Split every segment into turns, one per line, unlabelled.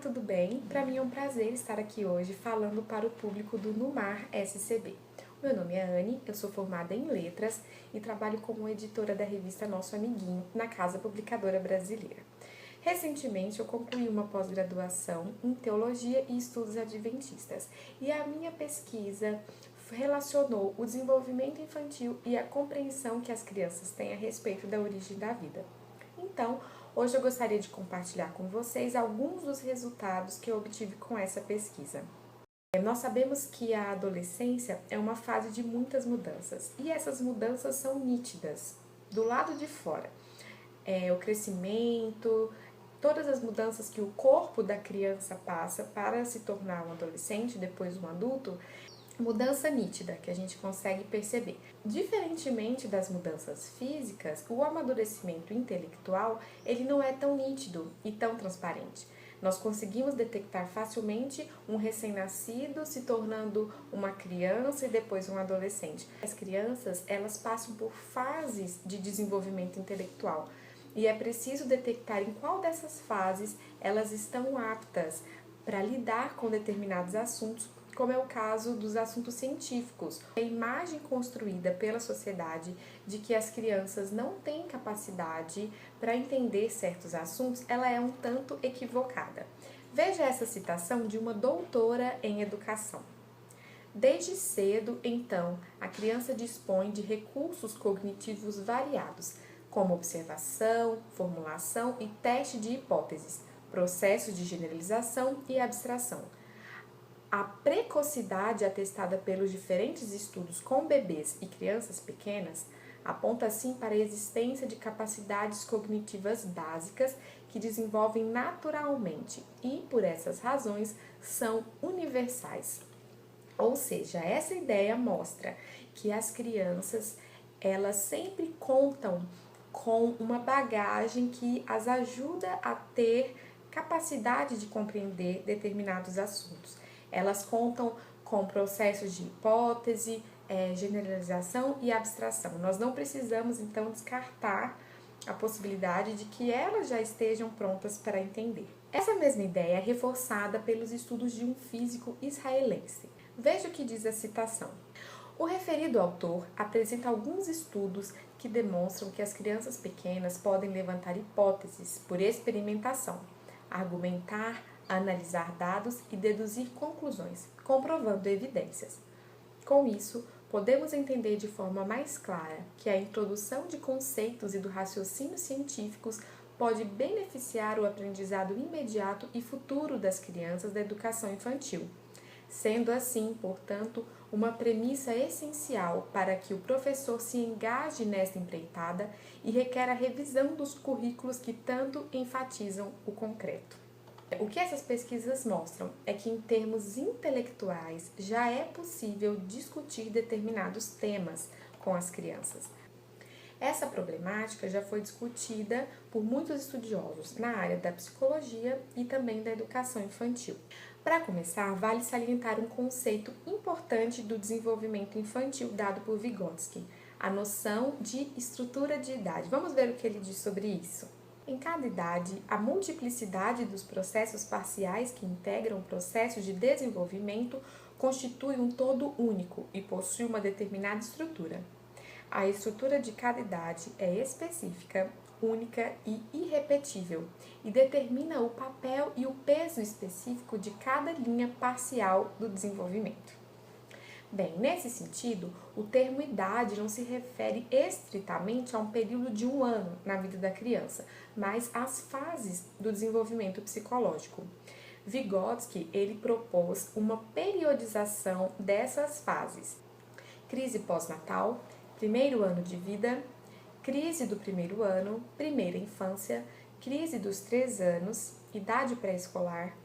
tudo bem? Para mim é um prazer estar aqui hoje falando para o público do Numar SCB. Meu nome é Anne, eu sou formada em Letras e trabalho como editora da revista Nosso Amiguinho na Casa Publicadora Brasileira. Recentemente eu concluí uma pós-graduação em Teologia e Estudos Adventistas e a minha pesquisa relacionou o desenvolvimento infantil e a compreensão que as crianças têm a respeito da origem da vida. Então, hoje eu gostaria de compartilhar com vocês alguns dos resultados que eu obtive com essa pesquisa. Nós sabemos que a adolescência é uma fase de muitas mudanças e essas mudanças são nítidas do lado de fora. O crescimento, todas as mudanças que o corpo da criança passa para se tornar um adolescente, depois um adulto, mudança nítida que a gente consegue perceber. Diferentemente das mudanças físicas, o amadurecimento intelectual ele não é tão nítido e tão transparente. Nós conseguimos detectar facilmente um recém-nascido se tornando uma criança e depois um adolescente. As crianças elas passam por fases de desenvolvimento intelectual e é preciso detectar em qual dessas fases elas estão aptas para lidar com determinados assuntos, como é o caso dos assuntos científicos. A imagem construída pela sociedade de que as crianças não têm capacidade para entender certos assuntos, ela é um tanto equivocada. Veja essa citação de uma doutora em educação. Desde cedo, então, a criança dispõe de recursos cognitivos variados, como observação, formulação e teste de hipóteses, processos de generalização e abstração. A precocidade atestada pelos diferentes estudos com bebês e crianças pequenas aponta assim para a existência de capacidades cognitivas básicas que desenvolvem naturalmente e, por essas razões, são universais. Ou seja, essa ideia mostra que as crianças elas sempre contam com uma bagagem que as ajuda a ter capacidade de compreender determinados assuntos. Elas contam com processos de hipótese, generalização e abstração. Nós não precisamos, então, descartar a possibilidade de que elas já estejam prontas para entender. Essa mesma ideia é reforçada pelos estudos de um físico israelense. Veja o que diz a citação. O referido autor apresenta alguns estudos que demonstram que as crianças pequenas podem levantar hipóteses por experimentação, argumentar, analisar dados e deduzir conclusões, comprovando evidências. Com isso, podemos entender de forma mais clara que a introdução de conceitos e do raciocínio científicos pode beneficiar o aprendizado imediato e futuro das crianças da educação infantil, sendo assim, portanto, uma premissa essencial para que o professor se engaje nesta empreitada e requer a revisão dos currículos que tanto enfatizam o concreto. O que essas pesquisas mostram é que, em termos intelectuais, já é possível discutir determinados temas com as crianças. Essa problemática já foi discutida por muitos estudiosos na área da psicologia e também da educação infantil. Para começar, vale salientar um conceito importante do desenvolvimento infantil dado por Vygotsky, a noção de estrutura de idade. Vamos ver o que ele diz sobre isso. Em cada idade, a multiplicidade dos processos parciais que integram o processo de desenvolvimento constitui um todo único e possui uma determinada estrutura. A estrutura de cada idade é específica, única e irrepetível e determina o papel e o peso específico de cada linha parcial do desenvolvimento. Bem, nesse sentido, o termo idade não se refere estritamente a um período de um ano na vida da criança, mas às fases do desenvolvimento psicológico. Vygotsky, ele propôs uma periodização dessas fases. Crise pós-natal, primeiro ano de vida, crise do primeiro ano, primeira infância, crise dos 3 anos, idade pré-escolar,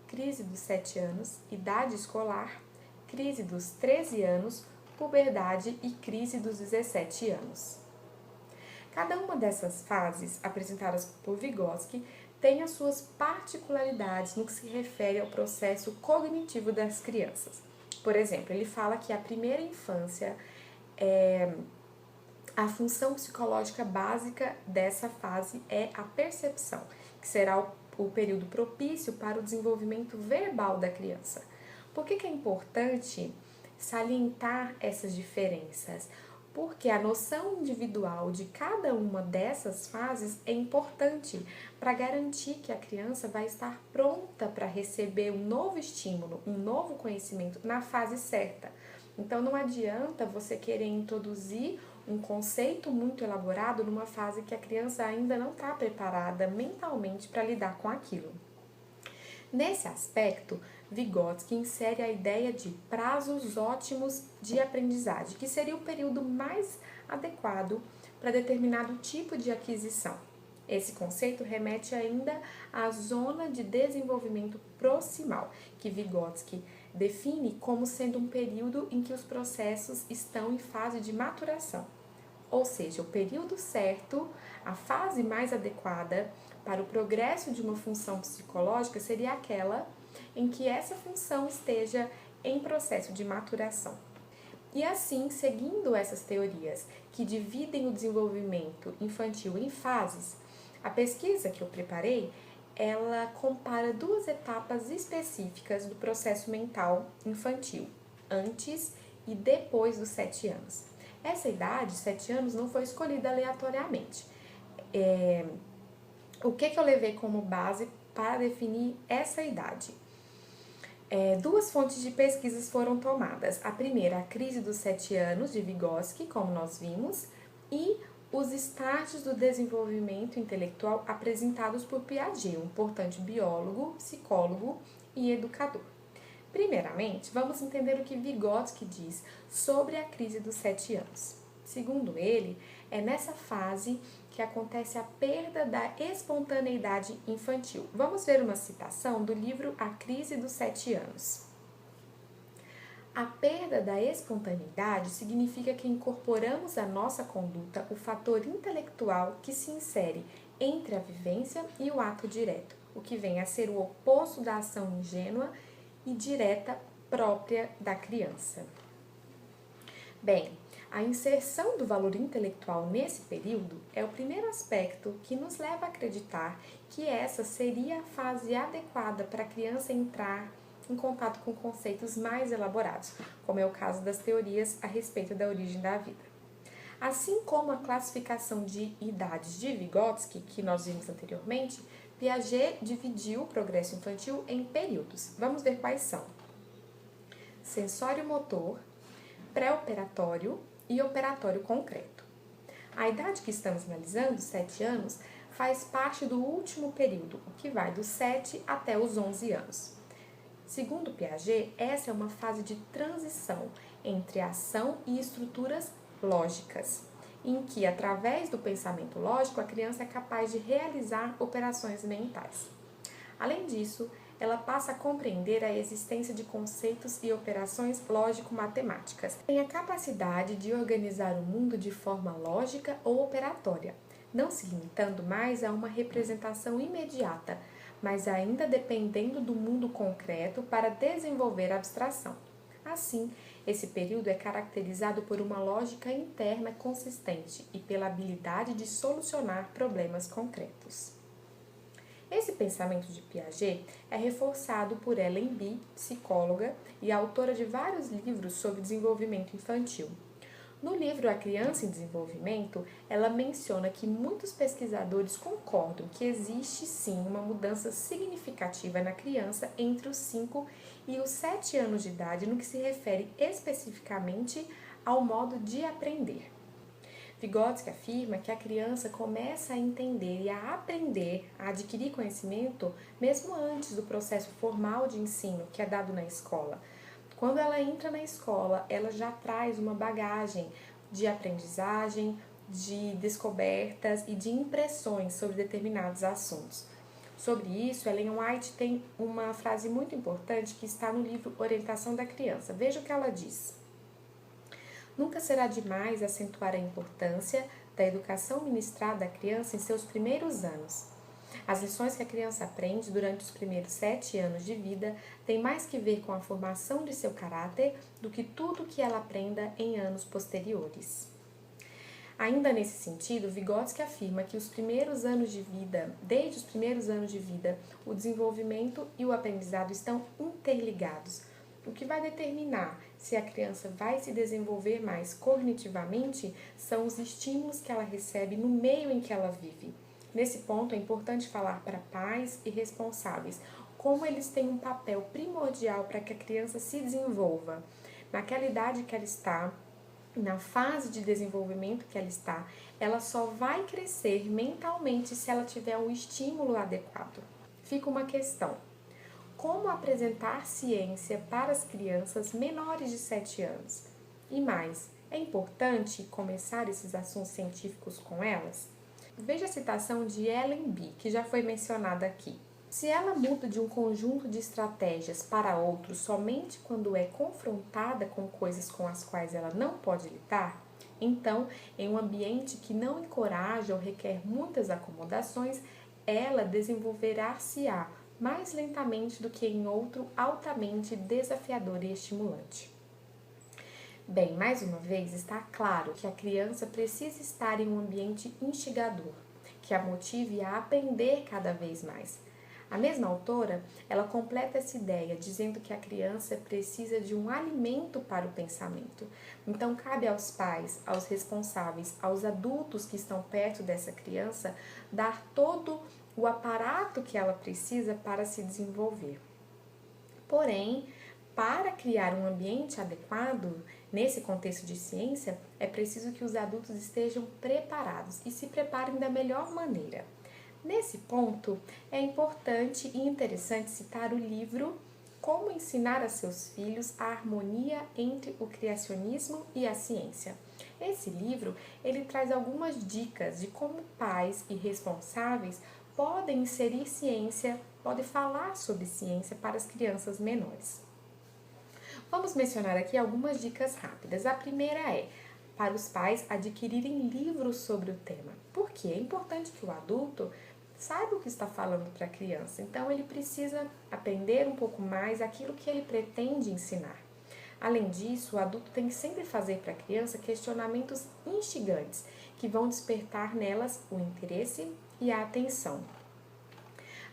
crise dos 7 anos, idade escolar, crise dos 13 anos, puberdade e crise dos 17 anos. Cada uma dessas fases, apresentadas por Vygotsky, tem as suas particularidades no que se refere ao processo cognitivo das crianças. Por exemplo, ele fala que a primeira infância a função psicológica básica dessa fase é a percepção, que será o período propício para o desenvolvimento verbal da criança. Por que é importante salientar essas diferenças? Porque a noção individual de cada uma dessas fases é importante para garantir que a criança vai estar pronta para receber um novo estímulo, um novo conhecimento na fase certa. Então não adianta você querer introduzir um conceito muito elaborado numa fase que a criança ainda não está preparada mentalmente para lidar com aquilo. Nesse aspecto, Vygotsky insere a ideia de prazos ótimos de aprendizagem, que seria o período mais adequado para determinado tipo de aquisição. Esse conceito remete ainda à zona de desenvolvimento proximal, que Vygotsky define como sendo um período em que os processos estão em fase de maturação. Ou seja, o período certo, a fase mais adequada para o progresso de uma função psicológica seria aquela em que essa função esteja em processo de maturação. E assim, seguindo essas teorias que dividem o desenvolvimento infantil em fases, a pesquisa que eu preparei, ela compara duas etapas específicas do processo mental infantil, antes e depois dos 7 anos. Essa idade, 7 anos, não foi escolhida aleatoriamente. O que eu levei como base para definir essa idade? Duas fontes de pesquisas foram tomadas. A primeira, a crise dos 7 anos, de Vygotsky, como nós vimos, e os estágios do desenvolvimento intelectual apresentados por Piaget, um importante biólogo, psicólogo e educador. Primeiramente, vamos entender o que Vygotsky diz sobre a crise dos 7 anos. Segundo ele, é nessa fase que acontece a perda da espontaneidade infantil. Vamos ver uma citação do livro A Crise dos 7 anos. A perda da espontaneidade significa que incorporamos à nossa conduta o fator intelectual que se insere entre a vivência e o ato direto, o que vem a ser o oposto da ação ingênua e direta própria da criança. Bem, a inserção do valor intelectual nesse período é o primeiro aspecto que nos leva a acreditar que essa seria a fase adequada para a criança entrar em contato com conceitos mais elaborados, como é o caso das teorias a respeito da origem da vida. Assim como a classificação de idades de Vygotsky, que nós vimos anteriormente, Piaget dividiu o progresso infantil em períodos. Vamos ver quais são: sensório-motor, pré-operatório e operatório concreto. A idade que estamos analisando, 7 anos, faz parte do último período, o que vai dos 7 até os 11 anos. Segundo Piaget, essa é uma fase de transição entre ação e estruturas lógicas, em que, através do pensamento lógico, a criança é capaz de realizar operações mentais. Além disso, ela passa a compreender a existência de conceitos e operações lógico-matemáticas. Tem a capacidade de organizar o mundo de forma lógica ou operatória, não se limitando mais a uma representação imediata, mas ainda dependendo do mundo concreto para desenvolver a abstração. Assim, esse período é caracterizado por uma lógica interna consistente e pela habilidade de solucionar problemas concretos. Esse pensamento de Piaget é reforçado por Ellen Bee, psicóloga e autora de vários livros sobre desenvolvimento infantil. No livro A Criança em Desenvolvimento, ela menciona que muitos pesquisadores concordam que existe sim uma mudança significativa na criança entre os 5 e os 7 anos de idade no que se refere especificamente ao modo de aprender. Vygotsky afirma que a criança começa a entender e a aprender, a adquirir conhecimento mesmo antes do processo formal de ensino que é dado na escola. Quando ela entra na escola, ela já traz uma bagagem de aprendizagem, de descobertas e de impressões sobre determinados assuntos. Sobre isso, Ellen White tem uma frase muito importante que está no livro Orientação da Criança. Veja o que ela diz. Nunca será demais acentuar a importância da educação ministrada à criança em seus primeiros anos. As lições que a criança aprende durante os primeiros 7 anos de vida têm mais que ver com a formação de seu caráter do que tudo que ela aprenda em anos posteriores. Ainda nesse sentido, Vygotsky afirma que desde os primeiros anos de vida, o desenvolvimento e o aprendizado estão interligados. O que vai determinar se a criança vai se desenvolver mais cognitivamente são os estímulos que ela recebe no meio em que ela vive. Nesse ponto, é importante falar para pais e responsáveis como eles têm um papel primordial para que a criança se desenvolva. Naquela idade que ela está, na fase de desenvolvimento que ela está, ela só vai crescer mentalmente se ela tiver um estímulo adequado. Fica uma questão: como apresentar ciência para as crianças menores de 7 anos? E mais, é importante começar esses assuntos científicos com elas? Veja a citação de Ellen B., que já foi mencionada aqui. Se ela muda de um conjunto de estratégias para outro somente quando é confrontada com coisas com as quais ela não pode lidar, então, em um ambiente que não encoraja ou requer muitas acomodações, ela desenvolverá-se-á mais lentamente do que em outro altamente desafiador e estimulante. Bem, mais uma vez, está claro que a criança precisa estar em um ambiente instigador, que a motive a aprender cada vez mais. A mesma autora, ela completa essa ideia dizendo que a criança precisa de um alimento para o pensamento. Então, cabe aos pais, aos responsáveis, aos adultos que estão perto dessa criança, dar todo o aparato que ela precisa para se desenvolver. Porém, para criar um ambiente adequado, nesse contexto de ciência, é preciso que os adultos estejam preparados e se preparem da melhor maneira. Nesse ponto, é importante e interessante citar o livro Como Ensinar a Seus Filhos a Harmonia entre o Criacionismo e a Ciência. Esse livro, ele traz algumas dicas de como pais e responsáveis podem inserir ciência, podem falar sobre ciência para as crianças menores. Vamos mencionar aqui algumas dicas rápidas. A primeira é para os pais adquirirem livros sobre o tema. Porque é importante que o adulto saiba o que está falando para a criança. Então, ele precisa aprender um pouco mais aquilo que ele pretende ensinar. Além disso, o adulto tem que sempre fazer para a criança questionamentos instigantes, que vão despertar nelas o interesse e a atenção.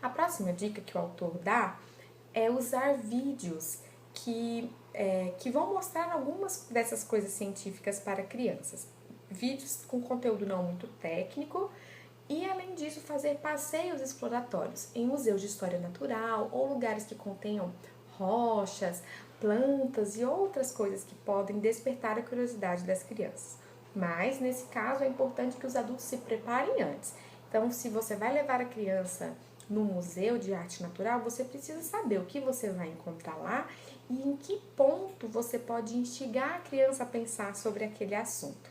A próxima dica que o autor dá é usar vídeos que vão mostrar algumas dessas coisas científicas para crianças. Vídeos com conteúdo não muito técnico e, além disso, fazer passeios exploratórios em museus de história natural ou lugares que contenham rochas, plantas e outras coisas que podem despertar a curiosidade das crianças. Mas, nesse caso, é importante que os adultos se preparem antes. Então, se você vai levar a criança no museu de arte natural, você precisa saber o que você vai encontrar lá e em que ponto você pode instigar a criança a pensar sobre aquele assunto.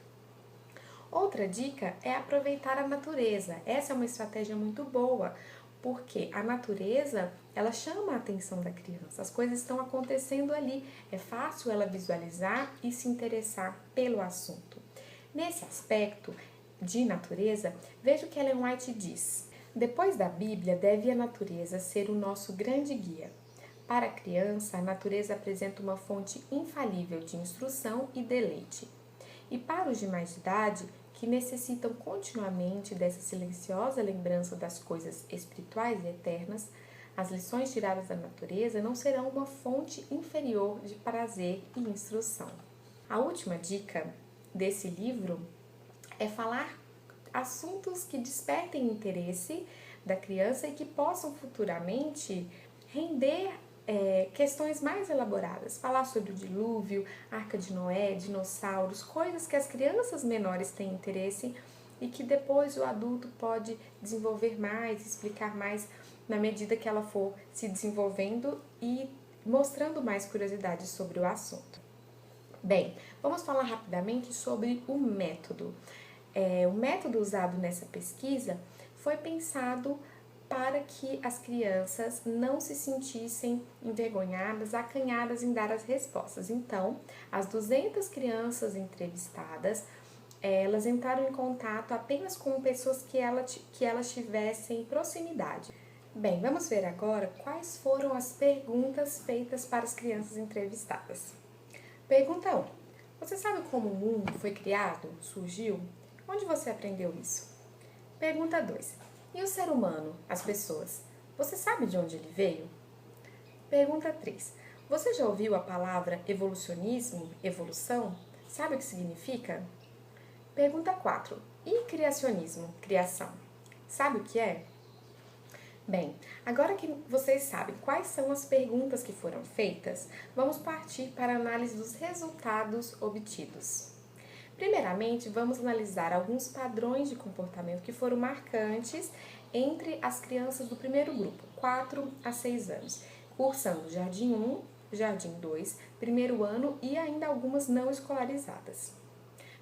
Outra dica é aproveitar a natureza. Essa é uma estratégia muito boa, porque a natureza, ela chama a atenção da criança. As coisas estão acontecendo ali. É fácil ela visualizar e se interessar pelo assunto. Nesse aspecto de natureza, veja o que Ellen White diz. Depois da Bíblia, deve a natureza ser o nosso grande guia. Para a criança, a natureza apresenta uma fonte infalível de instrução e deleite. E para os de mais idade, que necessitam continuamente dessa silenciosa lembrança das coisas espirituais e eternas, as lições tiradas da natureza não serão uma fonte inferior de prazer e instrução. A última dica desse livro é falar assuntos que despertem interesse da criança e que possam futuramente render questões mais elaboradas. Falar sobre o dilúvio, Arca de Noé, dinossauros, coisas que as crianças menores têm interesse e que depois o adulto pode desenvolver mais, explicar mais na medida que ela for se desenvolvendo e mostrando mais curiosidade sobre o assunto. Bem, vamos falar rapidamente sobre o método. O método usado nessa pesquisa foi pensado para que as crianças não se sentissem envergonhadas, acanhadas em dar as respostas. Então, as 200 crianças entrevistadas, elas entraram em contato apenas com pessoas que elas tivessem proximidade. Bem, vamos ver agora quais foram as perguntas feitas para as crianças entrevistadas. Pergunta 1. Você sabe como o mundo foi criado, surgiu? Onde você aprendeu isso? Pergunta 2. E o ser humano, as pessoas? Você sabe de onde ele veio? Pergunta 3. Você já ouviu a palavra evolucionismo, evolução? Sabe o que significa? Pergunta 4. E criacionismo, criação? Sabe o que é? Bem, agora que vocês sabem quais são as perguntas que foram feitas, vamos partir para a análise dos resultados obtidos. Primeiramente, vamos analisar alguns padrões de comportamento que foram marcantes entre as crianças do primeiro grupo, 4 a 6 anos, cursando Jardim 1, Jardim 2, primeiro ano e ainda algumas não escolarizadas.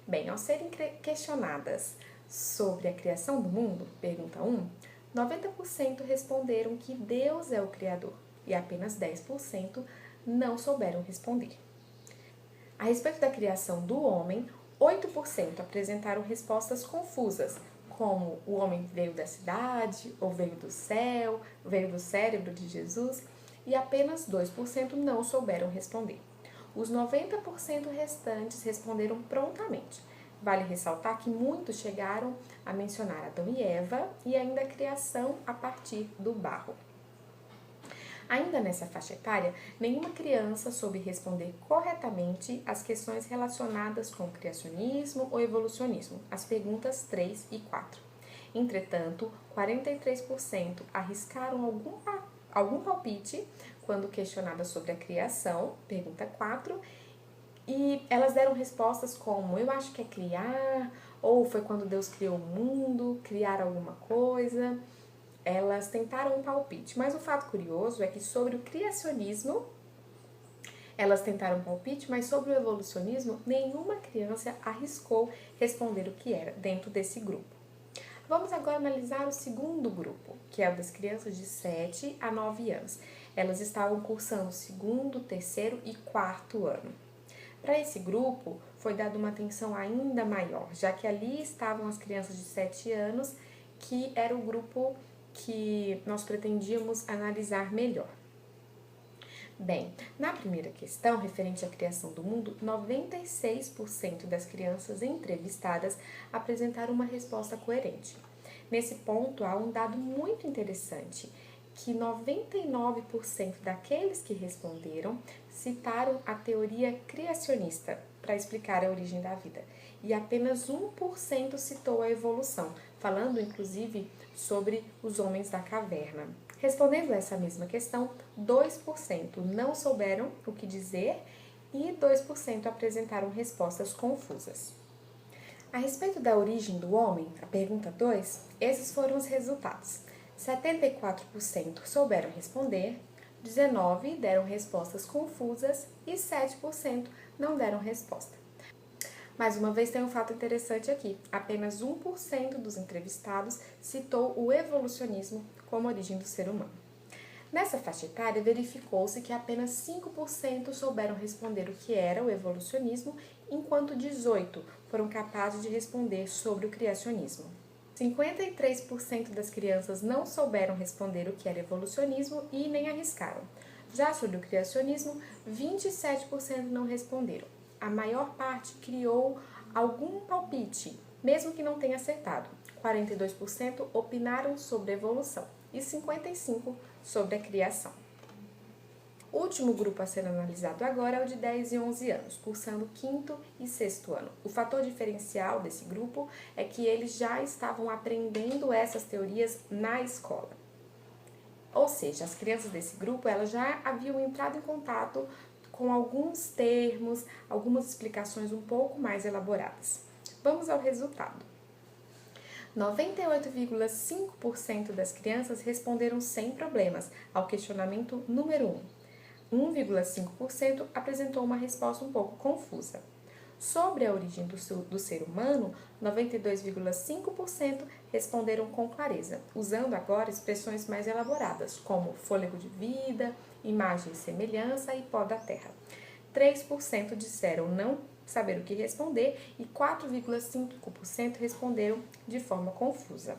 Bem, ao serem questionadas sobre a criação do mundo, pergunta 1, 90% responderam que Deus é o Criador e apenas 10% não souberam responder. A respeito da criação do homem, 8% apresentaram respostas confusas, como o homem veio da cidade, ou veio do céu, veio do cérebro de Jesus, e apenas 2% não souberam responder. Os 90% restantes responderam prontamente. Vale ressaltar que muitos chegaram a mencionar Adão e Eva e ainda a criação a partir do barro. Ainda nessa faixa etária, nenhuma criança soube responder corretamente as questões relacionadas com criacionismo ou evolucionismo, as perguntas 3 e 4. Entretanto, 43% arriscaram algum palpite quando questionadas sobre a criação, pergunta 4, e elas deram respostas como eu acho que é criar, ou foi quando Deus criou o mundo, criar alguma coisa. Elas tentaram um palpite, mas o fato curioso é que sobre o criacionismo, elas tentaram um palpite, mas sobre o evolucionismo, nenhuma criança arriscou responder o que era dentro desse grupo. Vamos agora analisar o segundo grupo, que é o das crianças de 7 a 9 anos. Elas estavam cursando segundo, terceiro e quarto ano. Para esse grupo, foi dada uma atenção ainda maior, já que ali estavam as crianças de 7 anos, que era o grupo que nós pretendíamos analisar melhor. Bem, na primeira questão, referente à criação do mundo, 96% das crianças entrevistadas apresentaram uma resposta coerente. Nesse ponto, há um dado muito interessante, que 99% daqueles que responderam citaram a teoria criacionista para explicar a origem da vida, e apenas 1% citou a evolução, falando inclusive sobre os homens da caverna. Respondendo a essa mesma questão, 2% não souberam o que dizer e 2% apresentaram respostas confusas. A respeito da origem do homem, a pergunta 2, esses foram os resultados. 74% souberam responder, 19% deram respostas confusas e 7% não deram resposta. Mais uma vez, tem um fato interessante aqui. Apenas 1% dos entrevistados citou o evolucionismo como origem do ser humano. Nessa faixa etária, verificou-se que apenas 5% souberam responder o que era o evolucionismo, enquanto 18% foram capazes de responder sobre o criacionismo. 53% das crianças não souberam responder o que era evolucionismo e nem arriscaram. Já sobre o criacionismo, 27% não responderam. A maior parte criou algum palpite, mesmo que não tenha acertado. 42% opinaram sobre a evolução e 55% sobre a criação. O último grupo a ser analisado agora é o de 10 e 11 anos, cursando quinto e sexto ano. O fator diferencial desse grupo é que eles já estavam aprendendo essas teorias na escola. Ou seja, as crianças desse grupo elas já haviam entrado em contato com alguns termos, algumas explicações um pouco mais elaboradas. Vamos ao resultado. 98,5% das crianças responderam sem problemas ao questionamento número 1. 1,5% apresentou uma resposta um pouco confusa. Sobre a origem do ser humano, 92,5% responderam com clareza, usando agora expressões mais elaboradas, como fôlego de vida, imagem e semelhança e pó da terra. 3% disseram não saber o que responder e 4,5% responderam de forma confusa.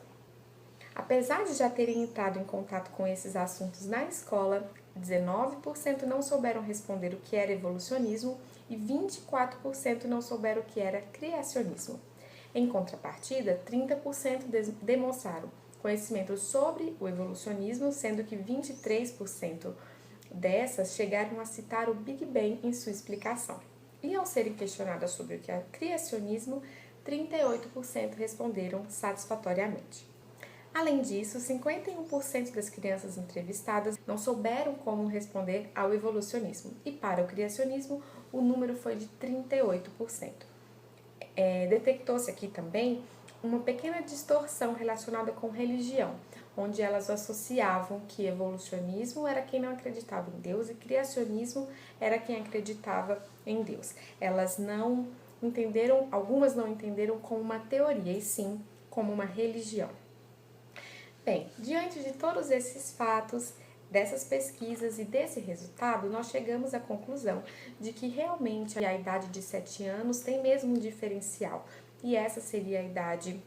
Apesar de já terem entrado em contato com esses assuntos na escola, 19% não souberam responder o que era evolucionismo e 24% não souberam o que era criacionismo. Em contrapartida, 30% demonstraram conhecimento sobre o evolucionismo, sendo que 23% dessas chegaram a citar o Big Bang em sua explicação. E ao serem questionadas sobre o que é criacionismo, 38% responderam satisfatoriamente. Além disso, 51% das crianças entrevistadas não souberam como responder ao evolucionismo, e para o criacionismo o número foi de 38%. Detectou-se aqui também uma pequena distorção relacionada com religião, onde elas associavam que evolucionismo era quem não acreditava em Deus e criacionismo era quem acreditava em Deus. Elas não entenderam, algumas não entenderam como uma teoria, e sim como uma religião. Bem, diante de todos esses fatos, dessas pesquisas e desse resultado, nós chegamos à conclusão de que realmente a idade de 7 anos tem mesmo um diferencial, e essa seria a idade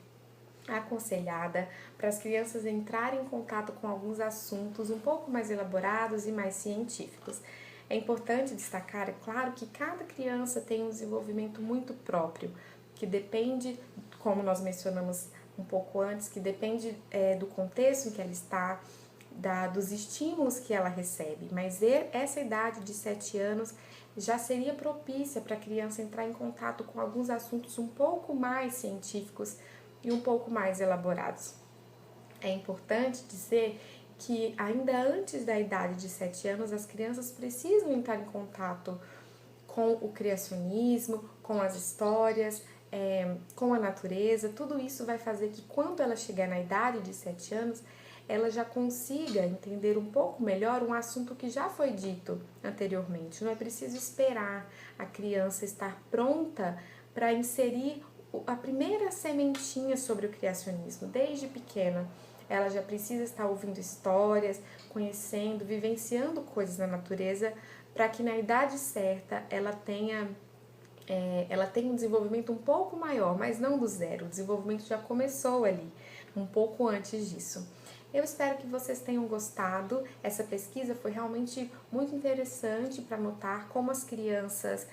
aconselhada para as crianças entrarem em contato com alguns assuntos um pouco mais elaborados e mais científicos. É importante destacar, é claro, que cada criança tem um desenvolvimento muito próprio, que depende, como nós mencionamos um pouco antes, que depende do contexto em que ela está, dos estímulos que ela recebe, mas essa idade de 7 anos já seria propícia para a criança entrar em contato com alguns assuntos um pouco mais científicos e um pouco mais elaborados. É importante dizer que ainda antes da idade de 7 anos, as crianças precisam entrar em contato com o criacionismo, com as histórias, com a natureza. Tudo isso vai fazer que quando ela chegar na idade de 7 anos, ela já consiga entender um pouco melhor um assunto que já foi dito anteriormente. Não é preciso esperar a criança estar pronta para inserir a primeira sementinha sobre o criacionismo. Desde pequena, ela já precisa estar ouvindo histórias, conhecendo, vivenciando coisas na natureza, para que na idade certa ela tenha um desenvolvimento um pouco maior, mas não do zero. O desenvolvimento já começou ali, um pouco antes disso. Eu espero que vocês tenham gostado. Essa pesquisa foi realmente muito interessante para notar como as crianças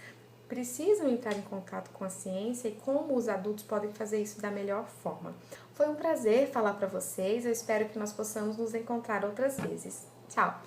precisam entrar em contato com a ciência e como os adultos podem fazer isso da melhor forma. Foi um prazer falar para vocês. Eu espero que nós possamos nos encontrar outras vezes. Tchau!